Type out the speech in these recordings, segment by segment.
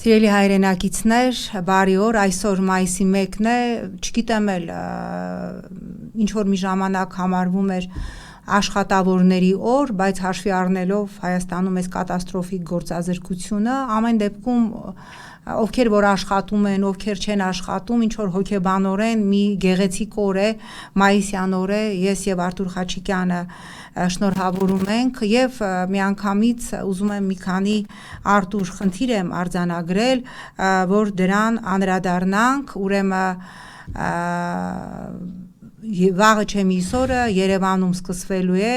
Սիրելի հայրենակիցներ, բարի օր, այսօր մայիսի 1-ն է, չգիտեմ էլ ինչ որ մի ժամանակ համարվում էր աշխատավորների օր, բայց հաշվի առնելով Հայաստանում այս կատաստրոֆիկ գործազրկությունը, ամեն դեպքում ովքեր որ աշխատում են, ովքեր չեն աշխատում, ինչ որ հոգեբանորեն մի գեղեցիկ օր է, մայիսյան օր է, ես եւ Արթուր Խաչիկյանը շնորհավորում ենք եւ միանգամից ուզում եմ մի քանի Արթուր խնդիր եմ արձանագրել, որ դրան անդրադառնանք, ուրեմն վաղը չեմ իսօրը Երևանում սկսվելու է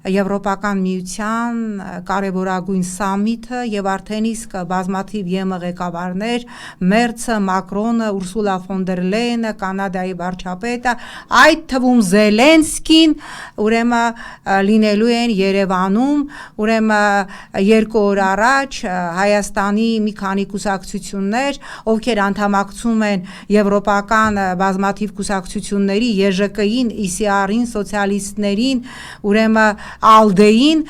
Եվրոպական միության կարևորագույն սամիթը եւ արդեն իսկ բազմաթիվ ԵՄ ղեկավարներ, Մերցը, Մակրոնը, Ուրսուլա ֆոն դեր Լեյենը, Կանադայի վարչապետը, այդ թվում Զելենսկին, ուրեմն լինելու են Երևանում, ուրեմն 2 օր առաջ Հայաստանի մի քանի կուսակցություններ, ովքեր անդամակցում են եվրոպական բազմաթիվ կուսակցությունների, ԵԺԿ-ին, ԻՍԻԱՌ-ին, սոցիալիստներին, ուրեմն Ալդեին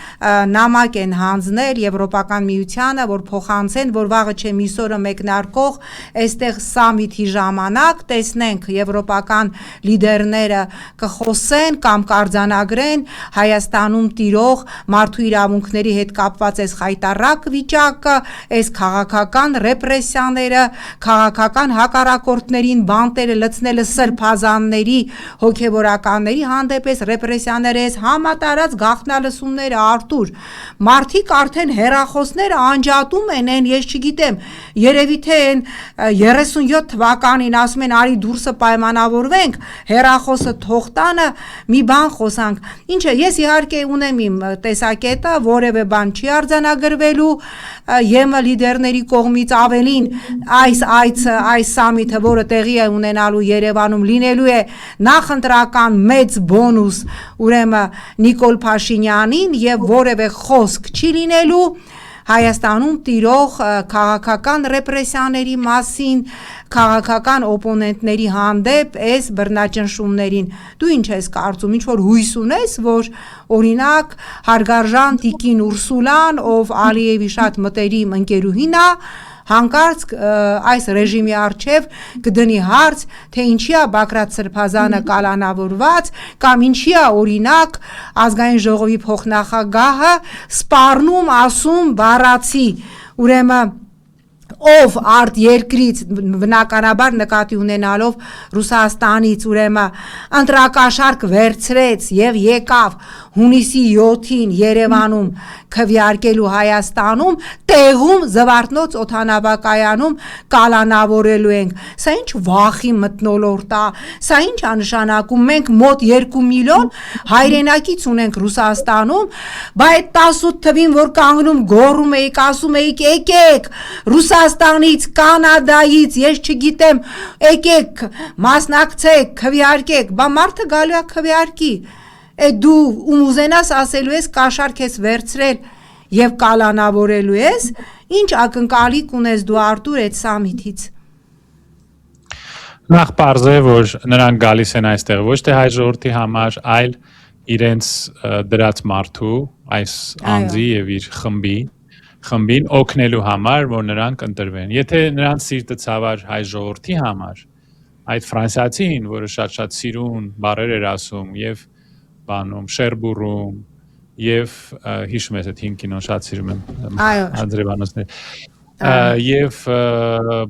նամակ են հանձնել Եվրոպական միությանը, որ փոխանցեն, որ վաղը չեմ իսօրը մեկնարկող այստեղ սամիթի ժամանակ տեսնենք եվրոպական լիդերները կխոսեն կամ կարձանագրեն Հայաստանում տիրող մարդու իրավունքների հետ կապված այս խայտառակ վիճակը, այս քաղաքական ռեպրեսիաները, քաղաքական հակառակորդներին բանտերը լցնելը սրբազանների, հոգևորականների հանդեպ այս ռեպրեսիաները, այս համատարած գաղտնալսումները Արթուր, մարդիկ արդեն հեռախոսները անջատում են, ես չգիտեմ, երևի թե 37 թվականին ասում են արի դուրսը պայմանավորվենք, հեռախոսը թող տանը, մի բան խոսանք, ինչը ես իհարկե ունեմ իմ տեսակետը, որևէ բան չի արձանագրվելու, ԵՄ լիդերների կողմից ավելին այս սամիթը, որը տեղի է ունենալու Երևանում, լինելու է նախընտրական մեծ բոնուս, ուրեմն Նիկոլ Փաշինյանին եւ որևէ խոսք չի լինելու Հայաստանում տիրող քաղաքական ռեպրեսիաների մասին, քաղաքական օպոնենտների հանդեպ այս բռնաճնշումներին։ Դու ինչ ես կարծում, ինչ որ հույս ունես, որ օրինակ հարգարժան տիկին Ուրսուլան, ով Ալիևի շատ մտերիմ ընկերուհին է, հանկարծ այս ռեժիմի առջև կդնի հարց, թե ինչի է Բակրատ Սրբազանը կալանավորված, կամ ինչի է օրինակ ազգային ժողովի փոխնախագահը սպառնում ասում բառացի, ուրեմն ով արդ երկրից բնականաբար նկատի ունենալով Ռուսաստանից ուրեմն ընտրակաշարք վերցրեց եւ եկավ հունիսի 7-ին Երևանում քվեարկելու Հայաստանում տեղում Զվարթնոց օդանավակայանում կալանավորելու ենք, սա ինչ վախի մթնոլորտ է, սա ինչ է նշանակում, մենք մոտ 2 միլիոն հայրենակից ունենք Ռուսաստանում, բայց 18 թվին որ կանգնում գոռում էիք, ասում էիք եկեք Ռուսաստանից, Կանադայից, ես չգիտեմ, եկեք, մասնակցեք, քվեարկեք, բա մարդը գալու է քվեարկի, դու ում ուզենաս ասելու ես կաշառք ես վերցրել եւ կալանավորելու ես, ինչ ակնկալիք ունես դու Արթուր այդ սամիթից։ Նախ պարզ է, որ նրանք գալիս են այստեղ ոչ թե հայ ժողովրդի համար, այլ իրենց դրած մարդու, այս անձի եւ իր խմբին օգնելու համար, որ նրանք ընտրվեն։ Եթե նրանց սիրտը ցավար հայ ժողովրդի համար, այդ ֆրանսիացին, որը շատ սիրուն բառեր էր ասում եւ բանում, Շերբուրում եւ հիշում ես այդ հին կինոն շատ սիրում եմ Անդրեվանոսներ եւ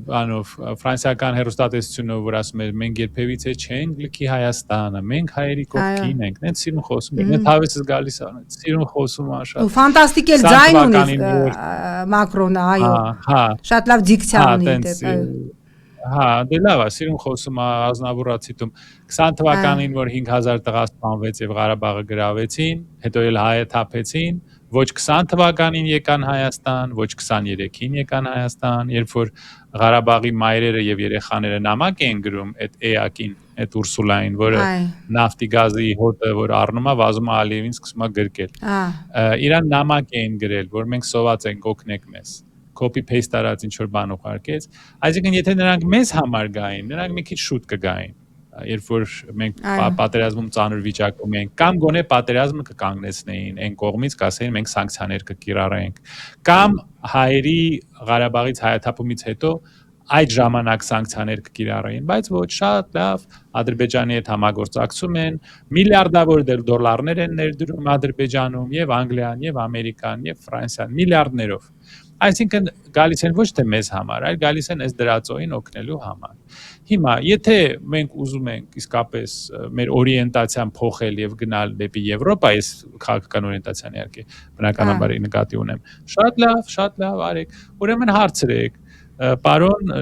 բանով ֆրանսիական հերոստատեսությունը որ ասում էր մենք երբևիցե չենք լքի Հայաստանը, մենք հայերի կողքին ենք, նենց սիրուն խոսում են, նենց հավեսս գալիս է, սիրուն խոսում է շատ։ Ֆանտաստիկ էլ ձայն ունի Մակրոնը, այո։ Շատ լավ դիկցիա ունի դեպի։ Հա, դե լավ է, սիրուն խոսում է ազնավուրացիտում 20 թվականին, որ 5000 տղա սպանվեց եւ Ղարաբաղը գրավեցին, հետո էլ հայը թափեցին, ոչ 20 թվականին եկան Հայաստան, ոչ 23-ին եկան Հայաստան, երբ որ Ղարաբաղի մայրերը եւ երեխաները նամակ են գրում այդ էակին, այդ Ուրսուլային, որը նավթի գազի հոտը, որ առնում է, վազում է Ալիևին սկսում է գրկել։ Իրան նամակ են գրել, որ մենք սոված ենք, օգնեք մեզ։ Copy paste արած ինչ որ բան ուղարկեց, այսինքն եթե նրանք մեզ համար գային, նրանք մի քիչ շուտ կգային, երբ որ մենք պատերազմում ծանր վիճակում ենք, կամ գոնե պատերազմը կկանգնեցնեին այն կողմից, կասեին մենք սանկցիաներ կկիրառենք, կամ հայերի Ղարաբաղից հայաթափումից հետո այդ ժամանակ սանկցիաներ կկիրառեին, բայց ոչ, շատ լավ Ադրբեջանի հետ համագործակցում են, միլիարդավոր դոլարներ են ներդրում Ադրբեջանում, եւ Անգլիան, եւ Ամերիկան, եւ Ֆրանսիան, միլիարդներով։ Այսինքն գալիս են ոչ թե մեզ համար, այլ գալիս են այս դրածոյին օգնելու համար։ Հիմա, եթե մենք ուզում ենք իսկապես մեր օրիենտացիան փոխել եւ գնալ դեպի Եվրոպա, ես քաղաքական օրիենտացիան իհարկե բնականաբար նկատի ունեմ, շատ լավ արեք, ուրեմն հարցրեք Պարոն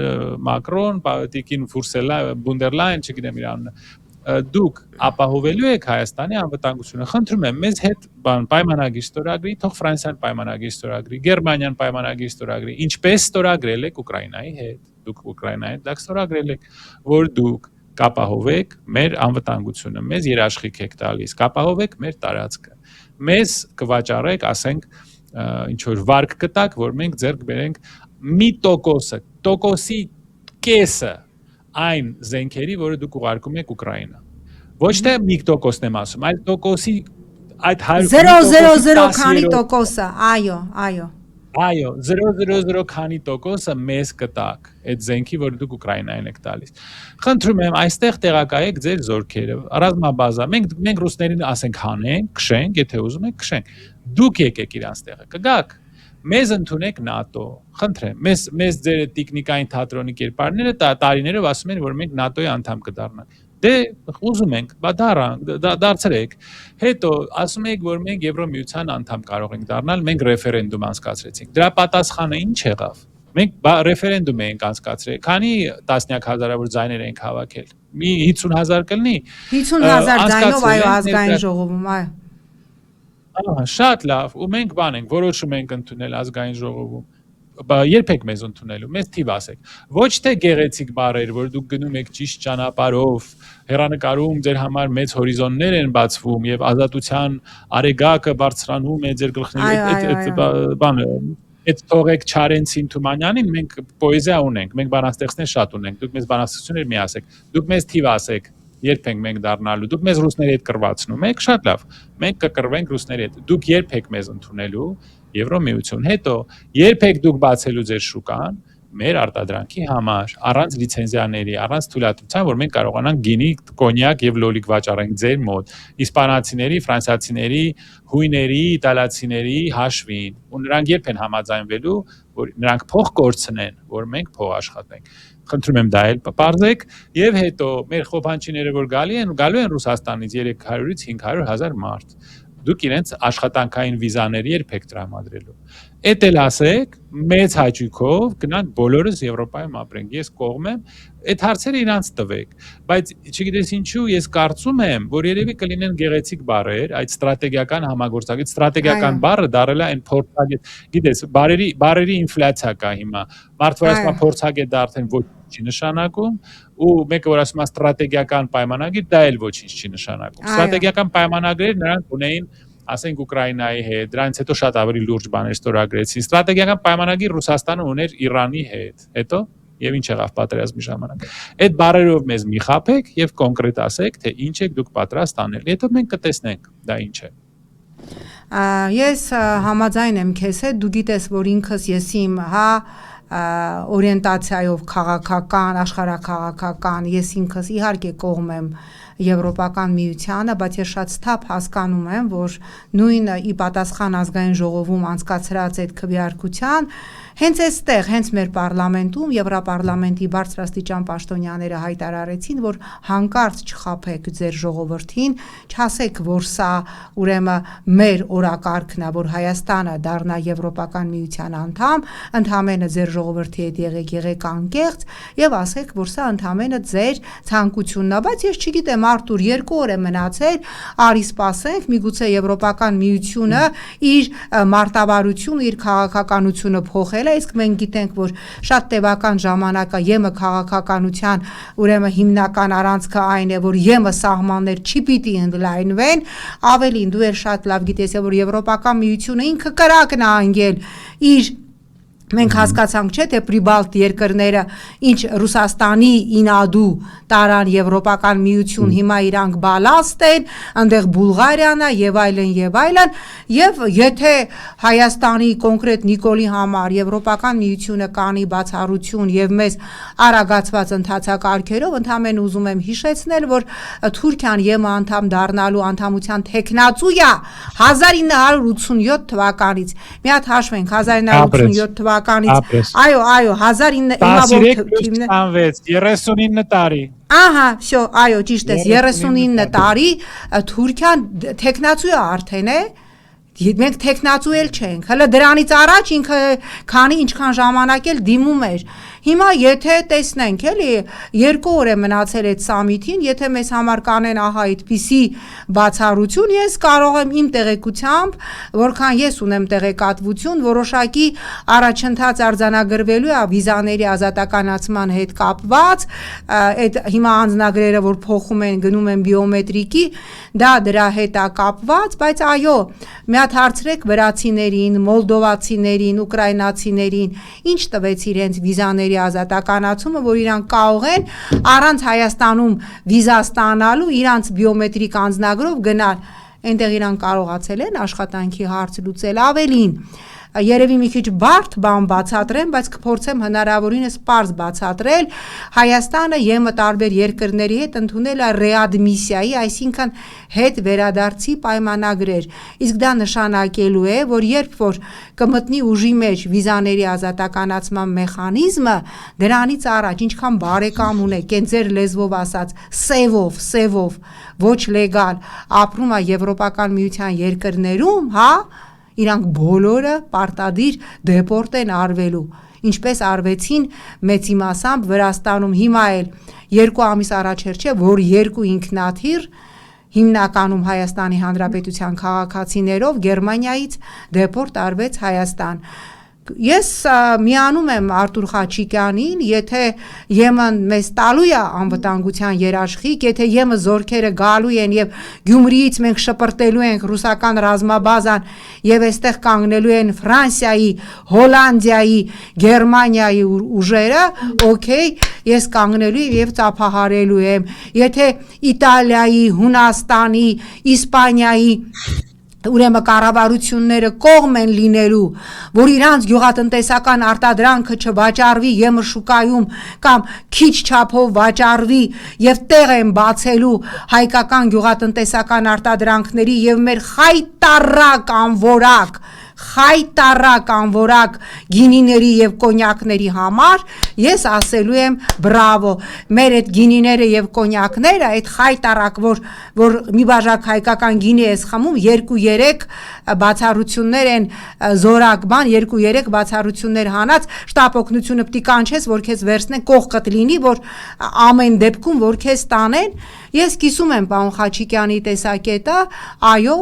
Մակրոն, Տիկին Բունդերլայն, չգիտեմ իր անունը, դուք ապահովելու եք Հայաստանի անվտանգությունը, խնդրում եմ, մեզ հետ պայմանագիր ստորագրի, թող Ֆրանսիան պայմանագիր ստորագրի, Գերմանիան պայմանագիր ստորագրի, ինչպես ստորագրել եք Ուկրաինայի հետ, դուք Ուկրաինայի հետ ստորագրել եք, որ դուք կապահովեք մեր անվտանգությունը, մեզ երաշխիք եք տալիս, կապահովեք մեր տարածքը, մեզ կվաճառեք, ասենք, ինչ որ վարկ կտակ, որ մենք ձեռք բերենք մի տոկոսի կեսը այն զենքերի, որը դուք ուղարկում եք Ուկրաինա։ Ոչ թե մի տոկոսն եմ ասում, այլ տոկոսի այդ 0.000 քանի տոկոսը, այո, 0.000 քանի տոկոսը մեզ կտակ այդ զենքի, որը դուք Ուկրաինային եք տալիս։ Խնդրում եմ, այստեղ տեղակայեք ձեր զորքերը, ռազմաբազա, մենք ռուսներին ասենք հանենք, քշենք, եթե ուզում եք քշենք։ Դուք եկեք իրանց տեղը, կգաք։ Մեզ ընդունեք ՆԱՏՕ, խնդրեմ, մեզ ձեր տեխնիկային թատրոնի կերպարները տարիներով ասում են, որ մենք ՆԱՏՕ-ի անդամ կդառնանք։ Դե ուզում ենք, դարձրեք։ Հետո ասում եք, որ մենք Եվրոմիության անդամ կարող ենք դառնալ, մենք ռեֆերենդում անցկացրեցինք։ Դրա պատասխանը ինչ եղավ։ Մենք ռեֆերենդում ենք անցկացրել, քանի տասնյակ հազարավոր ձայներ ենք հավաքել։ Մի 50,000 կլինի։ 50,000 ձայնով այո ազգային ժողովում, այո։ Շատ լավ, ու մենք բան ենք, որոշում ենք ընդունել ազգային ժողովում, երբեք մեզ ընդունելու, մեզ թիվ ասեք, ոչ թե գեղեցիկ բառեր, որ դուք գնում եք ճիշտ ճանապարհով, հեռանկարում ձեր համար մեծ հորիզոններ են բացվում եւ ազատության արեգակը բարձրանում է ձեր գլխների, այդ թողեք Չարենցին Թումանյանին, մենք պոեզիա ունենք, մենք բանաստեղծներ շատ ունենք, դուք մեզ բանաստեղծություններ մի ասեք, դուք մեզ թիվ ասեք, երբ ենք մենք դառնալու, դուք մեզ ռուսների հետ կռվածնում եք, շատ լավ, մենք կկռվենք ռուսների հետ, դուք երբ եք մեզ ընդունելու Եվրոմիություն, հետո երբ եք դուք բացելու ձեր շուկան մեր արտադրանքի համար, առանց լիցենզիաների, առանց թույլատվության, որ մենք կարողանանք գինի, կոնյակ եւ լոլիկ վաճառենք ձեր մոտ, իսպանացիների, ֆրանսիացիների, հույների, իտալացիների հաշվին, ու նրանք երբ են համաձայնվելու, որ նրանք փող կորցնեն, որ մենք փող աշխատենք։ Խնդրում եմ դա էլ պարզեք եւ հետո մեր խոփանչիները որ գալու են Ռուսաստանից 300-ից 500,000 մարդ դուք իրենց աշխատանքային վիզաների երբեք տրամադրելու Էդ էլ ասեք մեծ հաճույքով գնանք բոլորս Եվրոպայում ապրենք ես կողմ եմ այդ հարցերը իրանց տվեք բայց չգիտես ինչու ես կարծում եմ որ երևի կլինեն գեղեցիկ բառեր այդ ստրատեգիական համագործակցություն ստրատեգիական բառը դարել է այն փորձագետ գիտես բարերի ինֆլյացիա կա հիմա մարդ որ ասում է փորձագետ դա արդեն ոչ չի նշանակում ու մեկը որ ասում է ստրատեգիական պայմանագիր դա էլ ոչինչ չի նշանակում ստրատեգիական պայմանագրեր նրանք ունեին ասենք Ուկրաինայի հետ, դրանից հետո շատ ավելի լուրջ բաներ ստորագրեցին։ Ստրատեգիական պայմանագիր Ռուսաստանը ուներ Իրանի հետ, հետո եւ ինչ եղավ պատերազմի ժամանակ։ Այդ բառերով մեզ մի խաբեք եւ կոնկրետ ասեք, թե ինչ եք դուք պատրաստ անել։ Հետո մենք կտեսնենք դա ինչ է։ Ես համաձայն եմ քեզ հետ, դու գիտես, որ ինքս ես իմ, օրիենտացիայով քաղաքական, աշխարհաքաղաքական, ես ինքս իհարկե կողմ եմ Եվրոպական միությանը, բայց ես շատ սթափ հասկանում եմ, որ նույն ի պատասխան ազգային ժողովում անցկացրած այդ քվեարկության հենց այստեղ, հենց մեր պարլամենտում Եվրոպարլամենտի բարձրաստիճան պաշտոնյաները հայտարարեցին, որ հանկարծ չխաբեք ձեր ժողովրդին, չասեք, որ սա ուրեմն մեր օրակարգն է, որ Հայաստանը դառնա Եվրոպական միության անդամ, ընդհանրապես ձեր ժողովրդի հետ եղեք անկեղծ եւ ասեք, որ սա ընդհանրապես ձեր ցանկությունն է, բայց ես չգիտեմ Արտուր 2 օր է մնացել, արի սպասենք, միգուցե Եվրոպական միությունը իր մարտավարությունը, իր քաղաքականությունը փոխել է, իսկ մենք գիտենք, որ շատ տևական ժամանակ է ԵՄ քաղաքականության ուրեմն հիմնական առանցքը այն է, որ ԵՄ սահմաններ չի պիտի ընդլայնվեն, ավելին դու էլ շատ լավ գիտես, որ Եվրոպական միությունը ինքը կրակն է անգել իր Մենք հասկացանք չէ թե Պրիբալտ երկրները ինչ Ռուսաստանի ինադու տարան Եվրոպական միություն հիմա իրանք բալաստ են, այնտեղ Բուլղարիան է եւ այլն եւ եթե Հայաստանի կոնկրետ Նիկոլի համար Եվրոպական միությունը կանի բացառություն եւ մեզ արագացված ընթացակարգերով ընդհանրեն ուզում եմ հիշեցնել որ Թուրքիան ԵՄ անդամ դառնալու անդամության տեխնացու է 1987 թվականից մի հատ հաշվենք 1987 թվականից այո 39 տարի Ահա, всё, այո, ճիշտ է, 39 տարի Թուրքիան տեխնացու է արդեն է Մենք տեխնացու էլ չենք, հələ դրանից առաջ ինքը քանի ինչքան ժամանակ էլ դիմում էր Հիմա եթե տեսնենք էլի 2 օր է մնացել այդ սամիթին, եթե մեզ համար կանեն ահա այդպիսի բացառություն, ես կարող եմ իմ տեղեկությամբ, որքան ես ունեմ տեղեկատվություն, որոշակի առաջընթաց արձանագրվելու է վիզաների ազատականացման հետ կապված, այդ հիմա անձնագրերը որ փոխում են, գնում են բիոմետրիկի, դա դրա հետ է կապված, բայց այո, մի հատ հարցրեք վրացիներին, մոլդովացիներին, ուկրաինացիներին, ինչ տվեց իրենց վիզաների ազատականացումը, որ իրանք կարող են առանց Հայաստանում վիզա ստանալու իրանց բիոմետրիկ անձնագրով գնալ, այնտեղ իրանք կարողացել են աշխատանքի հարց լուծել ավելին Երևի մի քիչ բարդ բան բացատրեմ, բայց կփորձեմ հնարավորինս պարզ բացատրել Հայաստանը ԵՄ տարբեր երկրների հետ ընդունել է ռեադմիսիայի, այսինքն հետ վերադարձի պայմանագրեր իսկ դա նշանակելու է, որ երբ որ կմտնի ուժի մեջ վիզաների ազատականացման մեխանիզմը դրանից առաջ ինչքան բարեկամ ունեք, այն ձեր լեզվով ասած սևով, ոչ լեգալ ապրում է Եվրոպական միության երկրներում, հա Իրանք բոլորը պարտադիր դեպորտ են արվելու Ինչպես արվեցին մեծի մասամբ Վրաստանում հիմա էլ 2 ամիս առաջ չէ որ 2 ինքնաթիռ հիմնականում Հայաստանի Հանրապետության քաղաքացիներով Գերմանիայից դեպորտ արվեց Հայաստան Ես միանում եմ Արտուր Խաչիկյանին, եթե ԵՄ-ն մեզ տալու է անվտանգության երաշխիք, եթե ԵՄ զորքերը գալու են եւ Գյումրիից մենք շպրտելու ենք ռուսական ռազմաբազան եւ այստեղ կանգնելու են Ֆրանսիայի, Հոլանդիայի, Գերմանիայի ուժերը, օքեյ, ես կանգնելու եւ ծափահարելու եմ։ Եթե Իտալիայի, Հունաստանի, Իսպանիայի Ուրեմն կառավարությունները կողմ են լինելու, որ իրանց գյուղատնտեսական արտադրանքը չվաճառվի ԵՄ շուկայում կամ քիչ չափով վաճառվի եւ տեղ են բացելու հայկական գյուղատնտեսական արտադրանքների եւ մեր խայտարակ անվորակ գինիների եւ կոնյակների համար ես ասելու եմ բրավո մեր այդ գինիները եւ կոնյակները այդ խայտարակ որ մի բաժակ հայկական գինի ես խմում 2-3 բացառություններ են զորակ բան 2-3 բացառություններ հանած շտապ օգնությունը պիտի կանչես որ քեզ վերցնեն կողքդ լինի որ ամեն դեպքում որ քեզ տանեն Ես կիսում եմ պարոն Խաչիկյանի տեսակետը, այո,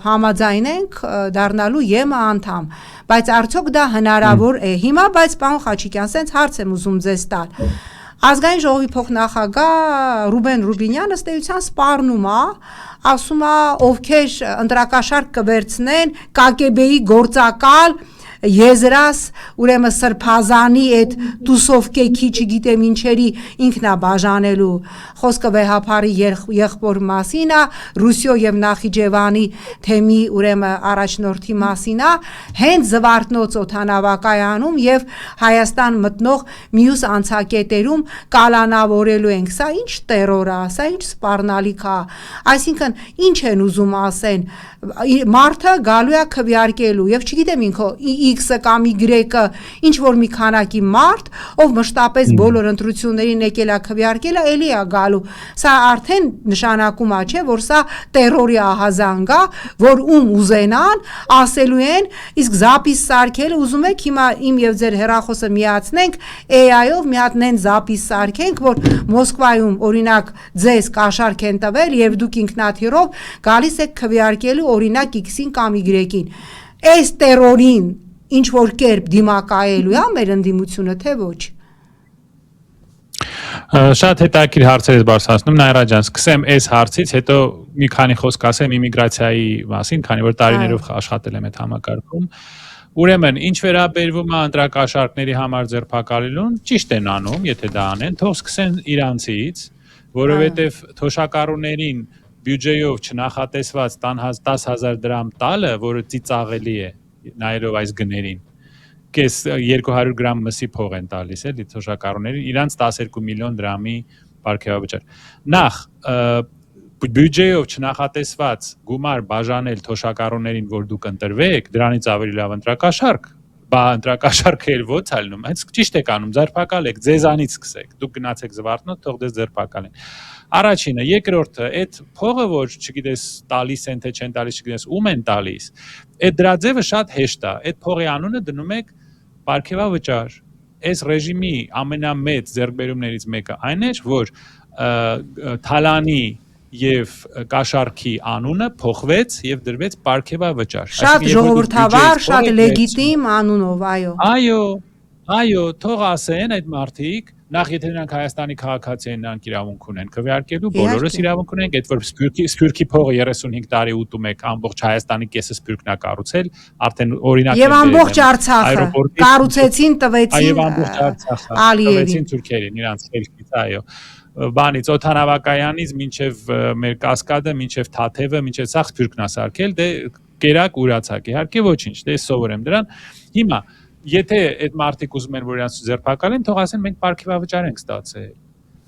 համաձայն ենք դառնալու ԵՄ անդամ, բայց արդյոք դա հնարավոր է։ Հիմա բայց պարոն Խաչիկյան, սենց հարց եմ ուզում ձեզ տալ։ Ազգային ժողովի փոխնախագահ Ռուբեն Ռուբինյանը ըստ էության սպառնում է, ասում է ովքեր ընտրակաշարք կվերցնեն ԿԳԲ-ի գործակալ Եզրաս ուրեմն սրբազանի այդ տուսովկեքի չգիտեմ ինչերի ինքնաբաժանելու խոսքը վեհապարի եղբոր մասին է Ռուսիո եւ Նախիջևանի թեմի ուրեմն առաջնորդի մասին է հենց Զվարթնոց օթանավակայանում եւ Հայաստան մտնող մյուս անցակետերում կալանավորելու ենք սա ինչ տերոր է սա ինչ սպառնալիք է այսինքն ինչ են ուզում ասեն մարդը գալու է քվեարկելու եւ չգիտեմ ինքը X-ը կամ Y-ը ինչ որ մի քանակի մարդ ով մշտապես բոլոր ընտրություններին եկել է քվեարկել էլի է գալու սա արդեն նշանակում է չէ որ սա տերորի ահազանգ է որ ուզենան ասելու են իսկ զապիս սարքել ուզում եք հիմա իմ եւ ձեր հեռախոսը միացնենք AI-ով մի հատ նեն զապիս սարքենք որ Մոսկվայում օրինակ ձեզ կաշառք են տվել եւ դուք ինքնաթիռով գալիս եք քվեարկելու օրինակ X-ին կամ Y-ին այս տերորին ինչ որ կերպ դիմակայելու է մեր ընդդիմությունը թե ոչ Շատ հետաքրքիր հարցեր ես բարձրացնում Նաիրա ջան սկսեմ այս հարցից հետո մի քանի խոսք ասեմ իմիգրացիայի մասին քանի որ տարիներով աշխատել եմ այդ համակարգում Ուրեմն, ինչ վերաբերվում է ընտրակաշառքների համար ձերբակալելուն, ճիշտ են անում, եթե դա անեն, թող սկսեն իրանցից, որովհետև թոշակառուներին բյուջեով չնախատեսված 10,000 դրամ տալը, որը ծիծաղելի է նայելով այս գներին, կես 200 գրամ մսի փող են տալիս, էլի թոշակառուներին, իրանց 12 միլիոն դրամի պարգևավճար։ Նախ բյուջեով չնախատեսված գումար բաժանել թոշակառուներին, որ դուք ընտրվեք, դրանից ավելի լավ ընտրակաշառք, բա ընտրակաշառքը էլ ո՞ց ալնում, հենց ճիշտ եք անում, ձերբակալեք, ձեզանից սկսեք, դուք գնացեք զվարթնոտ, թող դες ձերբակալեն։ Առաջինը, երկրորդը, այդ փողը, որ չգիտես տալիս են թե չեն տալիս, չգիտես ում են տալիս, այդ դրա ձևը շատ հեշտ է, այդ փողի անունը դնում եք պարգևավճար։ Այս ռեժիմի ամենամեծ ձեռքբերումներից մեկը այն էր, որ թալանի եւ կաշառքի անունը փոխվեց եւ դրվեց պարգևավճար։ Շատ ժողովրդավար, շատ լեգիտիմ անունով, Այո, թող ասեն այդ մարդիկ, նախ եթե նրանք Հայաստանի քաղաքացի են, նրանք իրավունք ունեն քվեարկելու, բոլորս իրավունք ունենք, այդ որ Սփյուռքի փողը 35 տարի ուտում եք, ամբողջ Հայաստանի կեսը Սփյուռքն է կառուցել, արդեն օրինակ եւ ամբողջ Արցախը կառուցեցին, տվեցին թուրքերին, իրանց խելքից, այո։ Բանից օթանավակայանից մինչև մեր կասկադը, մինչև Թաթևը, մինչև սա Սփյուռքն է սարքել, դե կերակ ուրացակ, իհարկե ոչինչ, դե սովորեմ դրան։ Հիմա եթե այդ մարդիկ ուզում են, որ իրանց ձերբակալեն, թող ասեն մենք պարգևավճար ենք ստացել։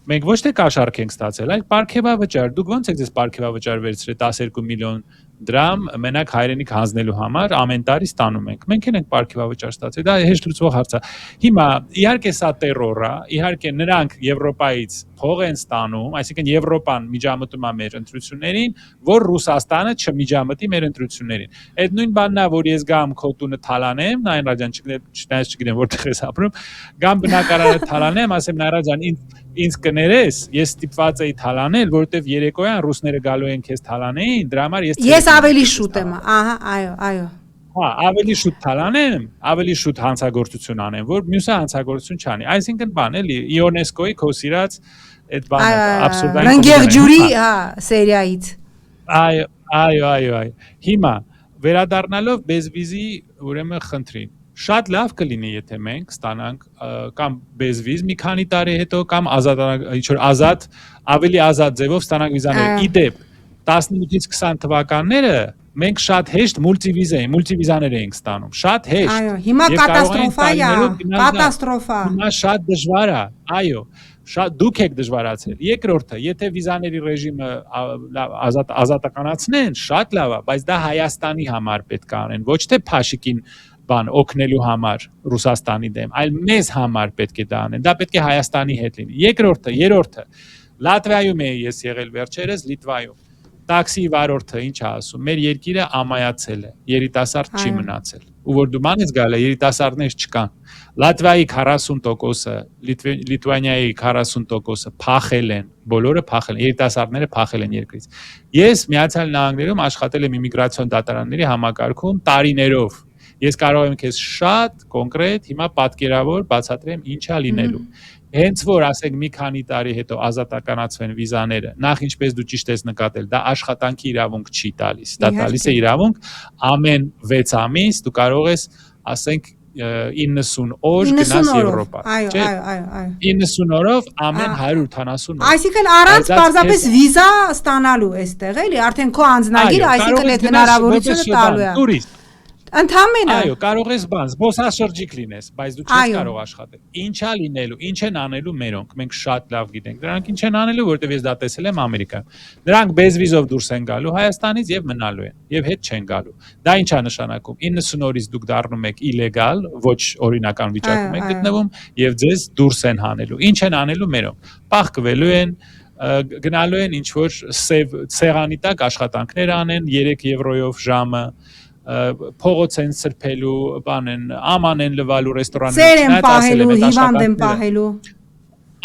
Մենք ոչ թե կաշառք ենք ստացել, այլ պարգևավճար։ Դուք ո՞նց եք ձեզ պարգևավճար վերցրել 12 միլիոն դրամ մենակ հայրենիք հանձնելու համար ամեն տարի ստանում ենք։ Մենք ենք պարգևավճար ստացել։ Դա հեշտ լուծվող հարց է։ Հիմա իհարկե սա տերոր է, իհարկե նրանք Եվրոպայից փող են ստանում, այսինքն Եվրոպան միջամտում է մեր ընտրություններին, որ Ռուսաստանը չմիջամտի մեր ընտրություններին։ Այդ նույն բանն է, որ ես գամ քո տունը թալանեմ, Նայր ջան, չգիտեմ որտեղ ես ապրում, գամ բնակարանը թալանեմ, ասեմ Նայր ջան, ինձ կներես, ես ստիպված էի թալանել, որովհետև երեկոյան ռուսները գալու են քեզ թալանեին, դրա համար ես ավելի շուտ եմ, այո։ Հա, ավելի շուտ թալանեմ, ավելի շուտ հանցագործություն անեմ, որ մյուսը հանցագործություն չանի։ Այսինքն բան էլի, ՅՈՆԵՍԿՕ-ի քո սիրած այդ բանը աբսուրդային։ Ռնգեղ ջուրի, սերիայից։ Այո։ Հիմա վերադառնալով բեզվիզի ուրեմն խնդրին։ Շատ լավ կլինի, եթե մենք ստանանք կամ բեզվիզ մի քանի տարի հետո կամ ազատ ավելի ազատ ձևով ստանանք վիզաներ։ Իդեպ 18-ից 20 թվականները մենք շատ հեշտ մուլտիվիզաներ էինք ստանում, շատ հեշտ։ Այո, հիմա կատաստրոֆա է, կատաստրոֆա։ Հիմա շատ դժվար է, այո, դուք եք դժվարացել։ Երկրորդը, եթե վիզաների ռեժիմը ազատականացնեն, շատ լավ է, բայց դա Հայաստանի համար պետք է անեն, ոչ թե Փաշիկին օգնելու համար Ռուսաստանի դեմ, այլ մեզ համար պետք է դա անեն։ Դա պետք է Հայաստանի հետ լինի։ Երրորդը, Լատվիայում էի ես եղել վերջերս, Լիտվայում։ Տաքսի վարորդը ինչ է ասում, մեր երկիրը ամայացել է, երիտասարդ չի մնացել։ Ու որ դու մանից գալ է, երիտասարդներ չկան։ Լատվիայի 40%-ը, Լիտվանիայի 40%-ը փախել են, բոլորը փախել են, երիտասարդները փախել են երկրից։ Ես Միացյալ Նահանգներում աշխատել եմ իմիգրացիոն դատարանների համակարգում տարիներով։ Ես կարող եմ քեզ շատ կոնկրետ հիմա պատկերավոր բացատրեմ ինչա լինելու։ Հենց որ ասենք մի քանի տարի հետո ազատականացվեն վիզաները, նախ ինչպես դու ճիշտ ես նկատել, դա աշխատանքի իրավունք չի տալիս։ Դա տալիս է իրավունք ամեն 6 ամիս դու կարող ես ասենք 90 օր գնաս Եվրոպա։ Այո։ 90 օրով ամեն 180 օր։ Այսինքն առանց պարզապես վիզա ստանալու էստեղ էլի, արդեն քո անձնագիր, այսինքն այդ հնարավորությունը տալու է։ Ընդհանրապես այո, կարող ես զբոսաշրջիկ լինես, բայց դու չես կարող աշխատել։ Ինչա լինելու, ինչ են անելու մերոնք, մենք շատ լավ գիտենք։ Դրանք ինչ են անելու, որովհետև ես դա տեսել եմ Ամերիկայում։ Նրանք բեզվիզով դուրս են գալու Հայաստանից եւ մնալու են, եւ հետ չեն գալու։ Դա ինչ է նշանակում։ 90 օրից դուք դառնում եք իլեգալ, ոչ օրինական վիճակում եք գտնվում եւ ձեզ դուրս են հանելու։ Ինչ են անելու մերոնք։ Պահկվելու են, գնալու են ինչ որ սեղանի տակ աշխատանքներ անեն 3 եվրոյով ժամը, փողոց են սրբելու, բան են, աման են լվալու ռեստորաններում, ծեր են պահելու, հիվանդ են պահելու։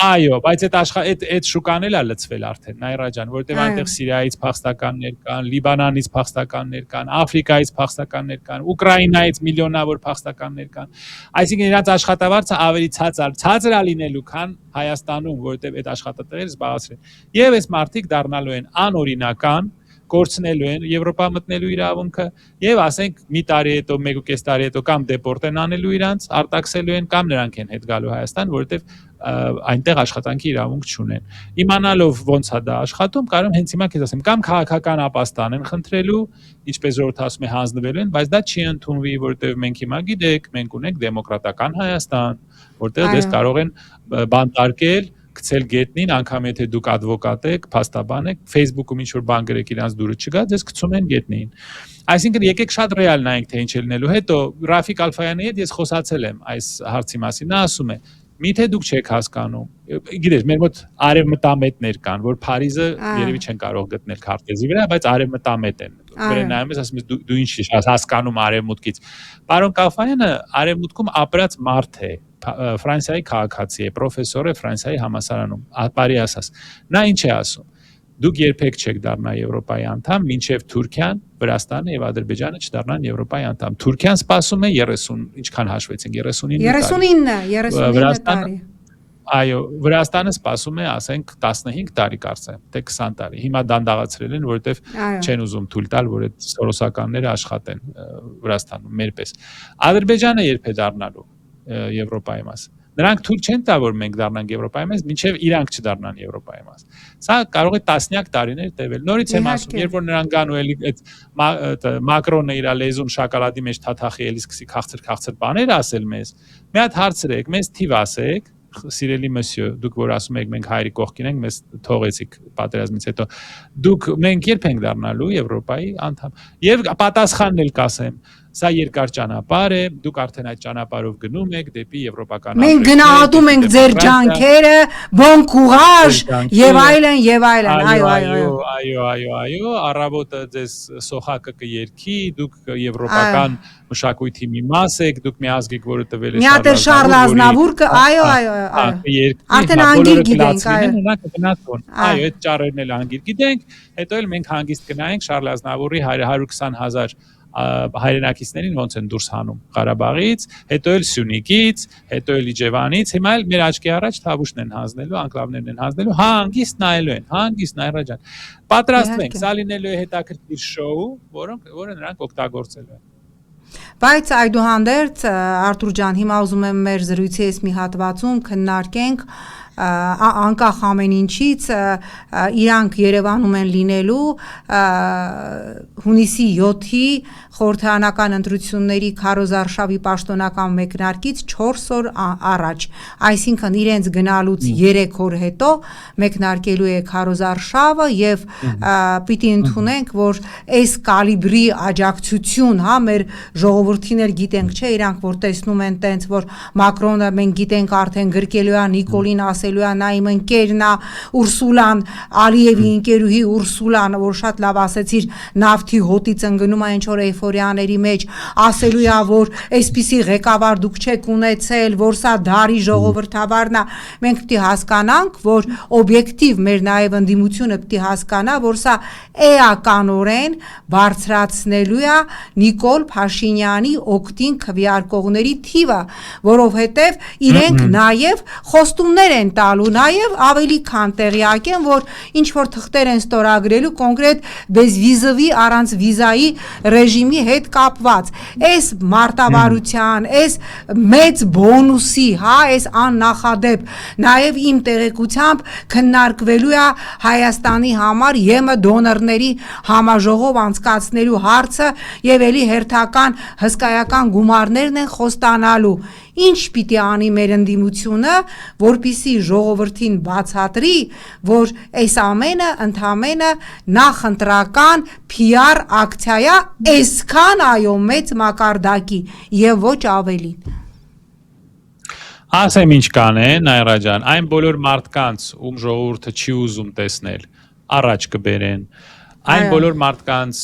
Այո, բայց այդ շուկան էլ է լցվել արդեն, Նայրա ջան, որտեղ այնտեղ Սիրիայից փախստականներ կան, Լիբանանից փախստականներ կան, Աֆրիկայից փախստականներ կան, Ուկրաինայից միլիոնավոր փախստականներ կան։ Այսինքն իրաց աշխատավարձը ավելի ցածր է լինելու, քան Հայաստանում, որտեղ այդ աշխատատեղերը զբաղեցրել։ Եվ այս մարդիկ դառնալու են անօրինական, կորցնելու են Եվրոպա մտնելու իրավունքը եւ ասենք մի տարի հետո 1.5 տարի հետո կամ դեպորտ են անելու իրանց, արտաքսելու են կամ նրանք են հետ գալու Հայաստան, որովհետեւ այնտեղ աշխատանքի իրավունք չունեն։ Իմանալով ոնց է դա աշխատում, կարող եմ հենց հիմա քեզ ասեմ, կամ քաղաքական ապաստան են խնդրելու, ինչպես ժողովուրդը ասում է, հանձնվելու են, բայց դա չի ընդունվի, որովհետեւ մենք հիմա գիտենք, մենք ունենք դեմոկրատական Հայաստան, որտեղ դες կարող են բանտարկել, գցել գետնին, անգամ եթե դուք advocat եք, փաստաբան եք, Facebook-ում ինչ որ բան գրեք, իրանց դուրը չգա, դες գցում են գետնին։ Այսինքն եկեք շատ ռեալ նայենք, թե ինչ է լինելու։ Հետո Ռաֆիկ Ալֆայանի հետ ես խոսացել եմ այս հարցի մասին, նա ասում է. Միթե դուք չեք հասկանում։ Գիտես, մեր մոտ արևմտամետներ կան, որ Փարիզը երևի չեն կարող գտնել քարտեզի վրա, բայց արևմտամետ են։ Վրան նայում ես, ասում ես դու ինչ ես հասկանում արևմուտքից։ Պարոն Կալֆայանը արևմուտքում ապրած մարդ է, Ֆրանսիայի քաղաքացի է, պրոֆեսոր է Ֆրանսիայի համալսարանում, ապարի ասած։ Նա ինչ է ասում։ Դուք երբեք չեք դառնա Եվրոպայի անդամ, մինչև Թուրքիան, Վրաստանը եւ Ադրբեջանը չդառնան Եվրոպայի անդամ։ Թուրքիան սպասում է 30, ինչքան հաշվեցինք, 39 տարի։ Այո, Վրաստանը սպասում է, ասենք 15 տարի կարծեմ, թե 20 տարի։ Հիմա դանդաղացրել են, որովհետեւ չեն ուզում թույլ տալ, որ այդ սորոսականները աշխատեն Վրաստանում, մերպես։ Ադրբեջանը երբ է դառնալու Եվրոպայի մաս։ Նրանք թույլ չեն տա, որ մենք դառնանք Եվրոպայի մաս, մինչև իրանք չդառնան Եվրոպայի մաս։ Սա կարող է տասնյակ տարիներ տևել։ Նորից եմ ասում, երբ որ նրանք գան ու էլի այդ Մակրոնը իր լեզուն շոկոլադի մեջ թաթախի էլի սկսի քաղցր բաներ ասել մեզ։ Մի հատ հարցրեք, մեզ թիվ ասեք, սիրելի մսյո, դուք որ ասում եք մենք հայրի կողքին ենք, մեզ թողեցիք պատերազմից հետո։ Դուք մենք երբ ենք դառնալու Եվրոպայի անդամ։ Եվ պատասխանն էլ կասեմ, սա երկար ճանապարհ է, դուք արդեն այդ ճանապարհով գնում եք դեպի եվրոպական Մենք գնահատում ենք ձեր ջանքերը, bon courage եւ այլն եւ այլն։ Այո, առավոտը ձեզ սոխակը կերքի, դուք եվրոպական մշակույթի մի մաս եք, դուք մի ազգ եք, որը տվել է Շարլ Ազնավուրը, այո։ Արդեն անգիր գիտենք, այո, այդ ճառերն էլ անգիր գիտենք, հետո էլ մենք հանգիստ գնայինք Շարլ Ազնավուրի 120,000 հայրենակիցներին ոնց են դուրս հանում Ղարաբաղից, հետո էլ Սյունիքից, հետո էլ Իջևանից, հիմա էլ մեր աչքի առաջ Թավուշն են հանձնելու, անկլավներն են հանձնելու, հանգիստ նայելու են, հանգիստ Նայրա ջան։ Պատրաստվենք, սա լինելու է հետաքրքիր շոու, որը նրանք օգտագործելու են։ Բայց այդուհանդերձ Արթուր ջան, հիմա ուզում եմ մեր զրույցի այս մի հատվածում քննարկենք անկախ ամեն ինչից իրանք Երևանում են լինելու հունիսի 7-ի խորհրդարանական ընտրությունների քարոզարշավի պաշտոնական մեկնարկից 4 օր առաջ, այսինքն իրենց գնալուց 3 օր հետո մեկնարկելու է քարոզարշավը եւ պիտի ընդունենք, որ այս կալիբրի աջակցություն, հա, մեր ժողովրդին էլ գիտենք, չէ, իրանք որ տեսնում են տենց, որ Մակրոնը մենք գիտենք արդեն գրկելու է, Նիկոլին ասելու է, նա իմ ընկերն է, Ուրսուլան, Ալիևի ընկերուհի Ուրսուլան, որ շատ լավ ասեցիր, նավթի հոտից ընկնում է ինչ որ էйֆորիաների մեջ, ասելու է, որ այսպիսի ղեկավար դուք չեք ունեցել, որ սա դարի ժողովրդավարն է, մենք պիտի հասկանանք, որ օբյեկտիվ մեր նաև ընդդիմությունը պիտի հասկանա, որ սա էականորեն բարձրացնելու է Նիկոլ Փաշինյանի օգտին քվեարկողների թիվը, որովհետև իրենք նաև խոստումներ են տալու, նաև ավելի քան տեղյակ են, որ ինչ որ թղթեր են ստորագրելու կոնկրետ բեզվիզովի առանց վիզայի ռեժիմի հետ կապված, այս մարտավարության, այս մեծ բոնուսի, հա, այս աննախադեպ, նաև իմ տեղեկությամբ քննարկվելու է Հայաստանի համար ԵՄ դոնորների համաժողով անցկացնելու հարցը եւ էլի հերթական հսկայական գումարներն են խոստանալու։ Ինչ պիտի անի մեր ընդդիմությունը, որպիսի ժողովրդին բացատրի, որ այս ամենը ընդամենը նախընտրական PR ակցիա է, այսքան այո մեծ մակարդակի եւ ոչ ավելին։ Ասեմ ինչ կանեն, Նայրա ջան, այն բոլոր մարդկանց, ում ժողովուրդը չի ուզում տեսնել, առաջ կբերեն։ Այն բոլոր մարդկանց,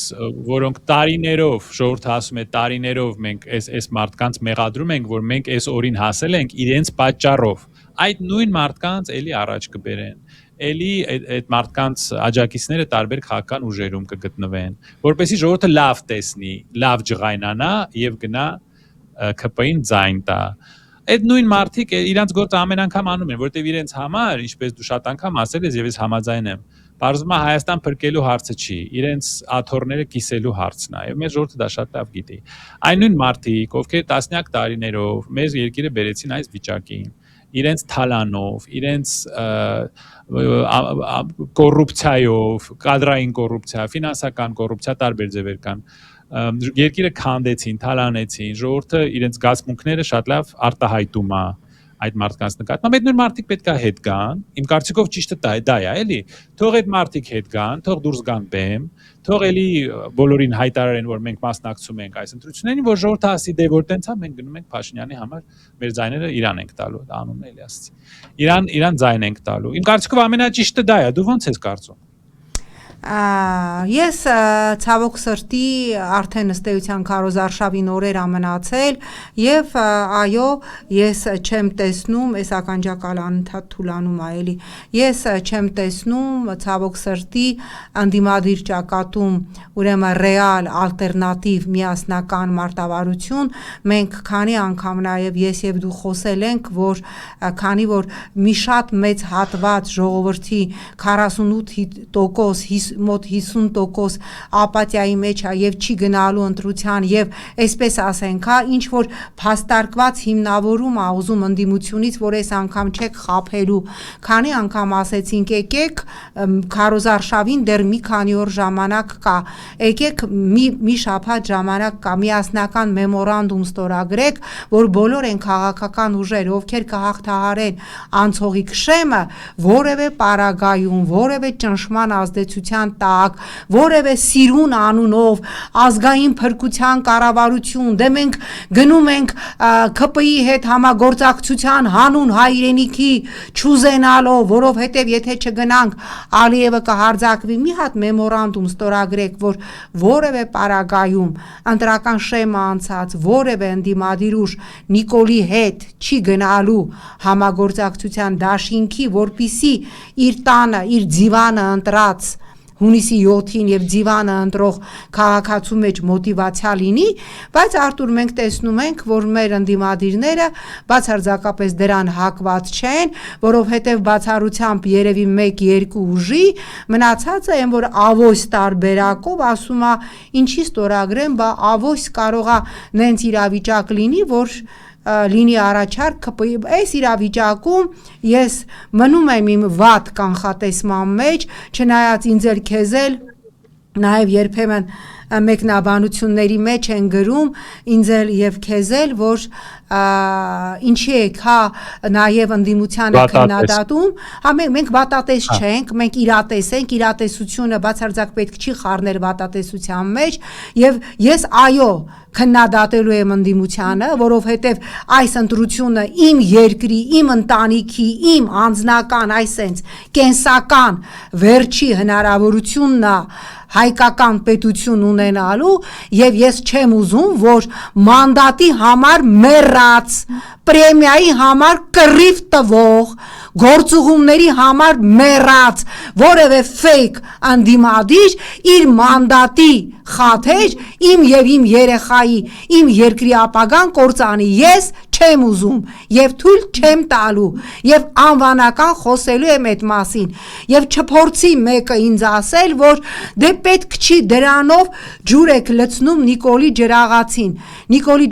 որոնք տարիներով, ժողովուրդը ասում է տարիներով մենք այս մարդկանց մեղադրում ենք, որ մենք այս օրին հասել ենք իրենց պատճառով, այդ նույն մարդկանց էլի առաջ կբերեն, էլի այդ մարդկանց աջակիցները տարբեր քաղաքական ուժերում կգտնվեն, որպեսզի ժողովուրդը լավ տեսնի, լավ ջղայնանա եւ գնա ԿՊ-ին ձայն տա։ Այդ նույն մարդիկ իրանց գործը ամեն անգամ անում են, որտեղ իրենց համար, ինչպես դու շատ անգամ ասել ես եւ ես համաձայն եմ, Բարձրում է Հայաստան փրկելու հարցը չի, իրենց աթոռները կիսելու հարցն է, եւ մեր ժողովուրդը դա շատ լավ գիտի։ Այն նույն մարդիկ, ովքեր տասնյակ տարիներով մեր երկիրը բերեցին այս վիճակին, իրենց թալանով, իրենց կոռուպցիայով, կադրային կոռուպցիա, ֆինանսական կոռուպցիա տարբեր ձևեր կան, երկիրը քանդեցին, թալանեցին, ժողովուրդը իրենց զգացմունքները շատ լավ արտահայտում է այդ մարդկանց նկատմամբ, այդ նույն մարդիկ պետք է հետ գան, իմ կարծիքով ճիշտը դա է, էլի, թող այդ մարդիկ հետ գան, թող դուրս գան բեմ, թող էլի բոլորին հայտարարեն, որ մենք մասնակցում ենք այս ընտրություններին, որ ժողովուրդը ասի դե որ տենց է, մենք գնում ենք Փաշինյանի համար մեր ձայները իրան ենք տալու, դա անունն էլի ասեցի։ Իրան ձայն ենք տալու։ Իմ կարծիքով ամենաճիշտը դա է, դու ո՞նց ես կարծում։ Ես ցավոք սրտի արդեն ըստ էության քարոզարշավին օրեր ամնացել եւ այո ես չեմ տեսնում այս ականջակալը անընդհատ թուլանում է էլի ես չեմ տեսնում ցավոք սրտի անդիմադիր ճակատում ուրեմն ռեալ ալտերնատիվ միասնական մարտավարություն մենք քանի անգամ նաեւ ես եւ դու խոսել ենք որ քանի որ մի շատ մեծ հատված ժողովրդի 48% մոտ 50% ապաթիայի մեջ է եւ չի գնալու ընտրության եւ այսպես ասենք, ինչ որ փաստարկված հիմնավորում է ուզում ընդդիմությունից, որ այս անգամ չեք խափելու։ Քանի անգամ ասեցինք եկեք քարոզարշավին դեռ մի քանի օր ժամանակ կա։ Եկեք մի շաբաթ ժամանակ կա, միասնական մեմորանդում ստորագրեք, որ բոլոր են քաղաքական ուժեր, ովքեր կհաղթահարեն անցողի քշեմը, որևէ պարագայում, որևէ ճնշման ազդեցության տակ, որևէ սիրուն անունով ազգային փրկության կառավարություն, դե մենք գնում ենք ԿՊ-ի հետ համագործակցության հանուն հայրենիքի չուզենալով, որովհետև եթե չգնանք Ալիևը կհարձակվի, մի հատ մեմորանդում ստորագրեք, որ որևէ պարագայում ընտրական շեմը անցած որևէ ընդդիմադիր ուժ Նիկոլի հետ չի գնալու համագործակցության դաշինքի, որպիսի իր տանը, իր ձիվանը ընտրած հունիսի 7-ին եւ ձիվանը ընտրող քաղաքացու մեջ մոտիվացիա լինի, բայց Արտուր մենք տեսնում ենք, որ մեր ընդդիմադիրները բացարձակապես դրան հակված չեն, որովհետեւ բացառությամբ երևի 1-2 ուժի մնացածը այն որ ավոյս տարբերակով ասում է ինչի ստորագրեմ, բա ավոյս կարողա նենց իրավիճակ լինի, որ լինի առաջարկ այս իրավիճակում ես մնում եմ իմ վատ կանխատեսման մեջ, չնայած ինձ էլ քեզ էլ նաև երբեմն մեկնաբանությունների մեջ են գրում ինձ էլ եւ քեզ էլ որ ինչի եք նաև ընդդիմությանը քննադատում մենք վատատես չենք մենք իրատես ենք իրատեսությունը բացարձակ պետք չի խառնել վատատեսության մեջ եւ ես այո քննադատելու եմ ընդդիմությանը, որովհետև այս ընտրությունը իմ երկրի, իմ ընտանիքի, իմ անձնական, այսենց կենսական վերջի հնարավորությունն է հայկական պետություն ունենալու եւ ես չեմ ուզում, որ մանդատի համար մեռած, պրեմիայի համար կռիվ տվող, գործուղումների համար մեռած, որևէ ֆեյք անդիմադիր իր մանդատի խաթեր իմ եւ իմ երեխայի, իմ երկրի ապագան կործանի, ես չեմ ուզում եւ թույլ չեմ տալու եւ անվանական խոսելու եմ այդ մասին եւ չփորձի մեկը ինձ ասել որ դե պետք չի դրանով ջուր եք լցնում Նիկոլի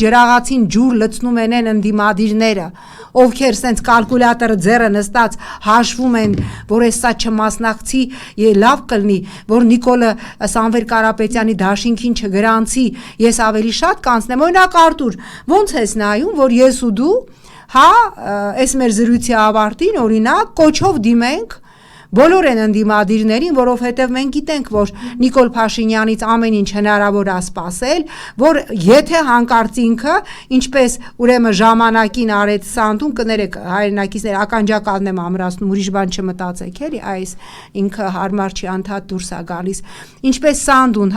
ջրաղացին ջուր լցնում են ընդդիմադիրները ովքեր սենց կալկուլյատորը ձեռը նստած հաշվում են որ էսա չմասնակցի լավ կլինի որ Նիկոլը Սամվել Կարապետյանի դաշինքին չգրանցի ես ավելի շատ կանցնեմ օրինակ Արտուր ոնց ես նայում որ ես ու դու այս մեր զրույցի ավարտին օրինակ կոչով դիմենք բոլոր են ընդդիմադիրներին, որովհետև մենք գիտենք, որ Նիկոլ Փաշինյանից ամեն ինչ հնարավոր է սպասել, որ եթե հանկարծ ինքը, ինչպես ուրեմն ժամանակին արեց Սանդուն, կներեք հայրենակիցներ ականջակալն եմ ամրացնում, ուրիշ բան չմտածեք, էլի, այս ինքը հարմար չի անդադ դուրս է գալիս։ Ինչպես Սանդուն,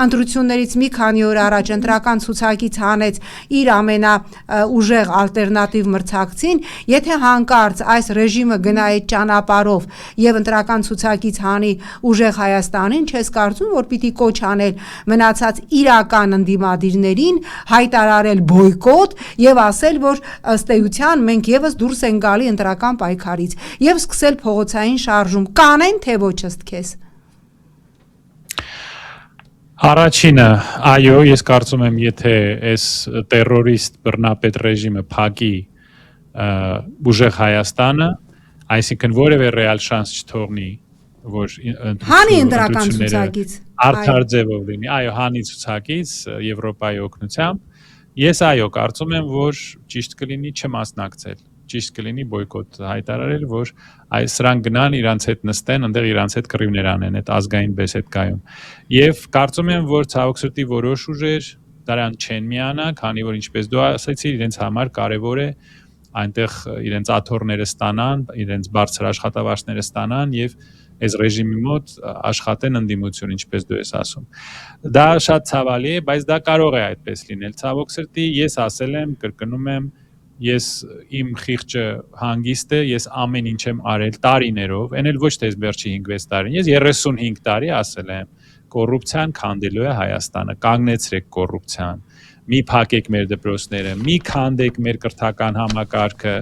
ընտրություններից մի քանի օր առաջ ընտրական ցուցակից հանեց իր ամենաուժեղ ալտերնատիվ մրցակցին, եթե հանկարծ այս ռեժիմը գնա այդ ճանապարհով եւ եւ ընտրական ցուցակից հանի ուժեղ Հայաստանին, չես կարծում, որ պիտի կոչ անել մնացած իրական ընդդիմադիրներին հայտարարել բոյկոտ եւ ասել, որ ըստ էության մենք եւս դուրս ենք գալի ընտրական պայքարից եւ սկսել փողոցային շարժում, կանեն թե ոչ ըստ քեզ։ Առաջինը, այո, ես կարծում եմ, եթե այս տերորիստ բռնապետ ռեժիմը փակի ուժեղ Հայաստանը, այսինքն որևէ ռեալ շանս չթողնի, որ հանի ընտրական ցուցակից արդար ձևով լինի, այո, հանի ցուցակից Եվրոպայի օգնությամբ, ես այո, կարծում եմ, որ ճիշտ կլինի չմասնակցել, ճիշտ կլինի բոյկոտ հայտարարել, որ սրանք գնան իրանց հետ նստեն, այնտեղ իրանց հետ կռիվներ անեն այդ ազգային բեսեդկայում։ Եվ կարծում եմ, որ ցավոք սրտի որոշ ուժեր դրան չեն միանա, քանի որ ինչպես դու ասացիր, իրենց համար կարևոր է այնտեղ իրենց աթոռները ստանան, իրենց բարձր աշխատավարձները ստանան եւ այս ռեժիմի մոտ աշխատեն ընդդիմություն, ինչպես դու ես ասում։ Դա շատ ցավալի է, բայց դա կարող է այդպես լինել։ Ցավոք սրտի ես ասել եմ, կրկնում եմ, ես իմ խիղճը հանգիստ է, ես ամեն ինչ եմ արել տարիներով, այն էլ ոչ թե վերջի 5-6 տարին, ես 35 տարի ասել եմ, կոռուպցիան քանդելու է Հայաստանը, կանգնեցրեք կոռուպցիան, մի փակեք մեր դպրոցները, մի քանդեք մեր կրթական համակարգը,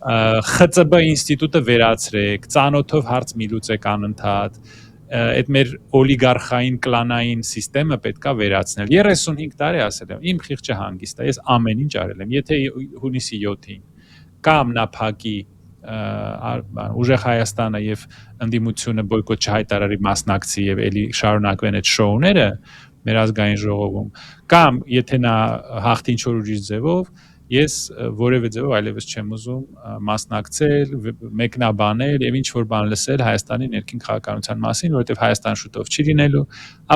ԽԾԲ ինստիտուտը վերացրեք, ծանոթով հարց մի լուծեք անընդհատ, այդ մեր օլիգարխային կլանային սիստեմը պետքա վերացնել։ 35 տարի ասել եմ, իմ խիղճը հանգիստ է, ես ամեն ինչ արել եմ։ Եթե հունիսի 7-ին կամ նա փակի ուժեղ Հայաստանը եւ ընդդիմությունը բոյկոտ չհայտարարի մասնակցի եւ էլի շարունակվեն այդ շոուները մեր ազգային ժողովում, կամ եթե նա հաղթի ինչ-որ ուրիշ ձևով, ես որևէ ձևով այլևս չեմ ուզում մասնակցել, մեկնաբանել եւ ինչ-որ բան լսել Հայաստանի ներքին քաղաքականության մասին, որովհետեւ Հայաստան շուտով չի լինելու,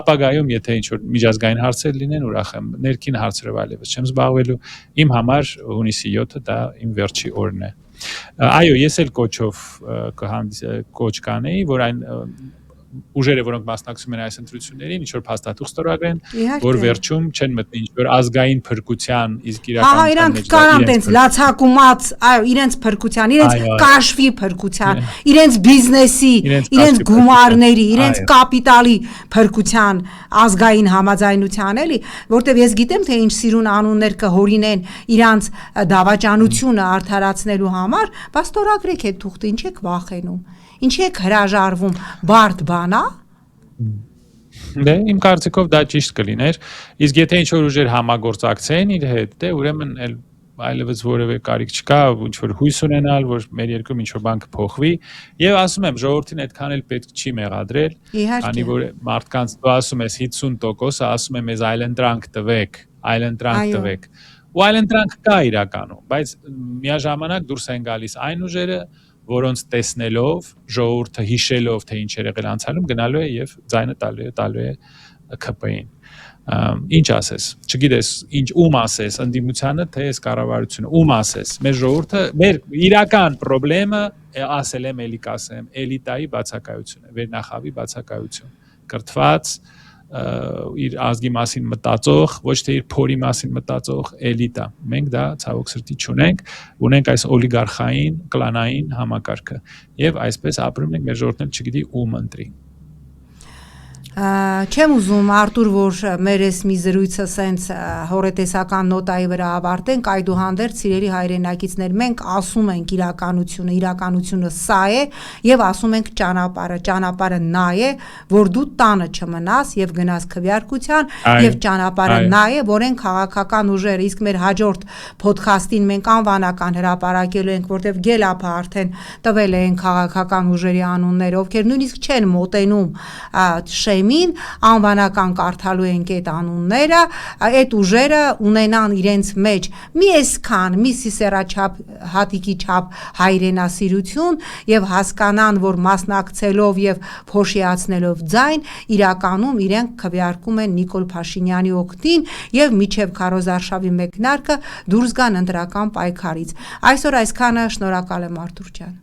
ապագայում եթե ինչ-որ միջազգային հարցեր լինեն, ուրախ եմ, ներքին հարցերով այլևս չեմ զբաղվելու, իմ համար հունիսի 7-ը դա իմ վերջի օրն է։ Այո, ես էլ կոչով կոչ կանեի, որ այն ուժերը, որոնք մասնակցում են այս ընտրություններին, ինչ-որ փաստաթուղթ ստորագրեն, որ վերջում չեն մտնի ինչ-որ ազգային փրկության, իսկ իրականության մեջ կարան տենց լացակումած, այո, իրենց փրկության, իրենց կաշվի փրկության, իրենց բիզնեսի, իրենց գումարների, իրենց կապիտալի փրկության ազգային համաձայնության էլի, որտեվ ես գիտեմ, թե ինչ սիրուն անուններ կհորինեն իրանց դավաճանությունը արդարացնելու համար, բայց ստորագրեք այդ թուղթը, ինչ եք վախենում։ Ինչի եք հրաժարվում, բարդ բան է։ Դե իմ կարծիքով դա ճիշտ կլիներ, իսկ եթե ինչ-որ ուժեր համագործակցեն իր հետ, դե ուրեմն այլևս որևէ կարիք չկա, ինչ-որ հույս ունենալ, որ մեր երկրում ինչ-որ բան կփոխվի, եւ ասում եմ, ժողովրդին այդքան էլ պետք չի մեղադրել, քանի որ մարդկանց դու ասում ես 50%-ը ասում է մեզ այլընտրանք տվեք, ու այլընտրանք կա իրականում, բայց միաժամանակ դուրս են գալիս այն ուժերը, որոնց տեսնելով, ժողովուրդը հիշելով, թե ինչ եղել անցյալում, գնալու է եւ ձայնը տալու է ԿՊ-ին։ Ինչ ասես, չգիտես, ում ասես, ընդդիմությանը, թե այս կառավարությունը, ում ասես։ Մեր ժողովուրդը, մեր իրական խնդրեմը, ասել եմ, էլի կասեմ, էլիտայի բացակայությունը, վերնախավի բացակայություն, կրթված, իր ազգի մասին մտածող, ոչ թե իր փորի մասին մտածող էլիտա։ Մենք դա ցավոք սրտի չունենք, ունենք այս օլիգարխային, կլանային համակարգը եւ այսպես ապրում ենք, մեր ժողովուրդն չգիտի ում ընտրի։ Չեմ ուզում Արտուր, որ մեր այս մի զրույցը սենց հորետեսական նոտայի վրա ավարտենք, այդուհանդերձ սիրելի հայրենակիցներ, մենք ասում ենք իրականությունը սա է եւ ասում ենք ճանապարհը նա է, որ դու տանը չմնաս եւ գնաս քվեարկության եւ ճանապարհը նա է, որ են քաղաքական ուժերը, իսկ մեր հաջորդ ոդքասթին մենք անվանական հրապարակելու ենք, որտեղ Գելափը արդեն տվել են քաղաքական ուժերի անունները, ովքեր նույնիսկ չեն մոտենում շեմին, անվանական կարդալու ենք այդ անունները, այդ ուժերը ունենան իրենց մեջ մի այսքան, մի սիսեռաչափ հատիկի չափ հայրենասիրություն եւ հասկանան, որ մասնակցելով եւ փոշիացնելով ձայն, իրականում իրենք քվեարկում են Նիկոլ Փաշինյանի օգտին եւ միջև քարոզարշավի մեկնարկը դուրս գան ընտրական պայքարից։ Այսօր այսքանը, շնորհակալ եմ Արտուր ջան։